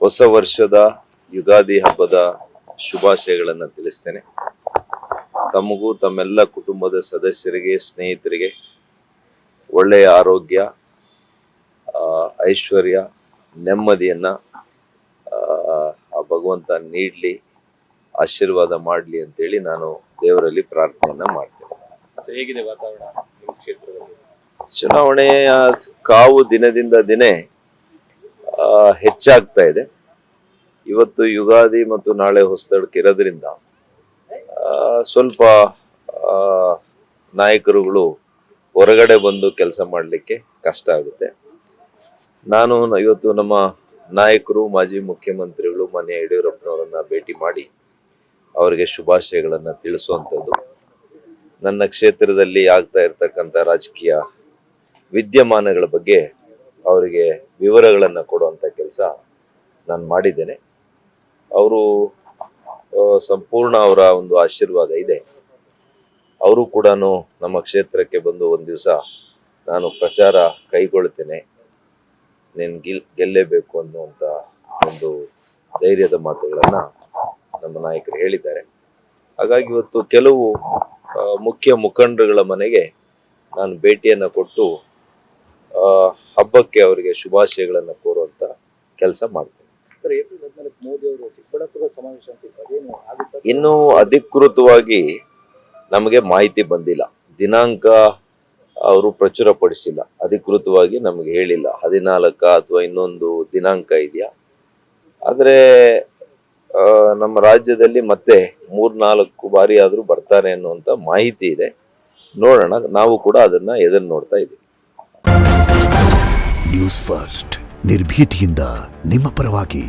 ಹೊಸ ವರ್ಷದ ಯುಗಾದಿ ಹಬ್ಬದ ಶುಭಾಶಯಗಳನ್ನು ತಿಳಿಸ್ತೇನೆ. ತಮಗೂ ತಮ್ಮೆಲ್ಲ ಕುಟುಂಬದ ಸದಸ್ಯರಿಗೆ, ಸ್ನೇಹಿತರಿಗೆ ಒಳ್ಳೆಯ ಆರೋಗ್ಯ, ಐಶ್ವರ್ಯ, ನೆಮ್ಮದಿಯನ್ನ ಆ ಭಗವಂತ ನೀಡಲಿ, ಆಶೀರ್ವಾದ ಮಾಡಲಿ ಅಂತೇಳಿ ನಾನು ದೇವರಲ್ಲಿ ಪ್ರಾರ್ಥನೆಯನ್ನ ಮಾಡ್ತೇನೆ. ಹೇಗಿದೆ ವಾತಾವರಣ ನಿಮ್ಮ ಕ್ಷೇತ್ರದಲ್ಲಿ? ಚುನಾವಣೆಯ ಕಾವು ದಿನದಿಂದ ದಿನೇ ಹೆಚ್ಚಾಗ್ತಾ ಇದೆ. ಇವತ್ತು ಯುಗಾದಿ ಮತ್ತು ನಾಳೆ ಹೊಸದಳಕ್ಕೆ ಇರೋದ್ರಿಂದ ಸ್ವಲ್ಪ ನಾಯಕರುಗಳು ಹೊರಗಡೆ ಬಂದು ಕೆಲಸ ಮಾಡಲಿಕ್ಕೆ ಕಷ್ಟ ಆಗುತ್ತೆ. ನಾನು ಇವತ್ತು ನಮ್ಮ ನಾಯಕರು, ಮಾಜಿ ಮುಖ್ಯಮಂತ್ರಿಗಳು ಮಾನ್ಯ ಯಡಿಯೂರಪ್ಪನವರನ್ನ ಭೇಟಿ ಮಾಡಿ ಅವರಿಗೆ ಶುಭಾಶಯಗಳನ್ನ ತಿಳಿಸುವಂಥದ್ದು, ನನ್ನ ಕ್ಷೇತ್ರದಲ್ಲಿ ಆಗ್ತಾ ಇರ್ತಕ್ಕಂಥ ರಾಜಕೀಯ ವಿದ್ಯಮಾನಗಳ ಬಗ್ಗೆ ಅವರಿಗೆ ವಿವರಗಳನ್ನು ಕೊಡುವಂಥ ಕೆಲಸ ನಾನು ಮಾಡಿದ್ದೇನೆ. ಅವರು ಸಂಪೂರ್ಣ ಅವರ ಒಂದು ಆಶೀರ್ವಾದ ಇದೆ. ಅವರು ಕೂಡ ನಮ್ಮ ಕ್ಷೇತ್ರಕ್ಕೆ ಬಂದು ಒಂದು ದಿವಸ ನಾನು ಪ್ರಚಾರ ಕೈಗೊಳ್ತೇನೆ, ನೀನು ಗೆಲ್ಲೇಬೇಕು ಅನ್ನುವಂಥ ಒಂದು ಧೈರ್ಯದ ಮಾತುಗಳನ್ನು ನಮ್ಮ ನಾಯಕರು ಹೇಳಿದ್ದಾರೆ. ಹಾಗಾಗಿ ಇವತ್ತು ಕೆಲವು ಮುಖ್ಯ ಮುಖಂಡರುಗಳ ಮನೆಗೆ ನಾನು ಭೇಟಿಯನ್ನು ಕೊಟ್ಟು ಹಬ್ಬಕ್ಕೆ ಅವರಿಗೆ ಶುಭಾಶಯಗಳನ್ನು ಕೋರುವಂತ ಕೆಲಸ ಮಾಡ್ತೇನೆ. ಏಪ್ರಿಲ್ 14 ಮೋದಿ ಅವರು ಚಿಕ್ಕಬಳ್ಳಾಪುರ ಸಮಾವೇಶ ಅಂತ ಇನ್ನೂ ಅಧಿಕೃತವಾಗಿ ನಮಗೆ ಮಾಹಿತಿ ಬಂದಿಲ್ಲ, ದಿನಾಂಕ ಅವರು ಪ್ರಚುರಪಡಿಸಿಲ್ಲ, ಅಧಿಕೃತವಾಗಿ ನಮಗೆ ಹೇಳಿಲ್ಲ 14 ಅಥವಾ ಇನ್ನೊಂದು ದಿನಾಂಕ ಇದೆಯಾ. ಆದರೆ ನಮ್ಮ ರಾಜ್ಯದಲ್ಲಿ ಮತ್ತೆ 3-4 ಬಾರಿ ಆದ್ರೂ ಬರ್ತಾರೆ ಅನ್ನುವಂತ ಮಾಹಿತಿ ಇದೆ. ನೋಡೋಣ, ನಾವು ಕೂಡ ಅದನ್ನ ಎದುರು ನೋಡ್ತಾ ಇದ್ದೀವಿ. ನ್ಯೂಸ್ ಫಸ್ಟ್, ನಿರ್ಭೀತಿಯಿಂದ ನಿಮ್ಮ ಪರವಾಗಿ.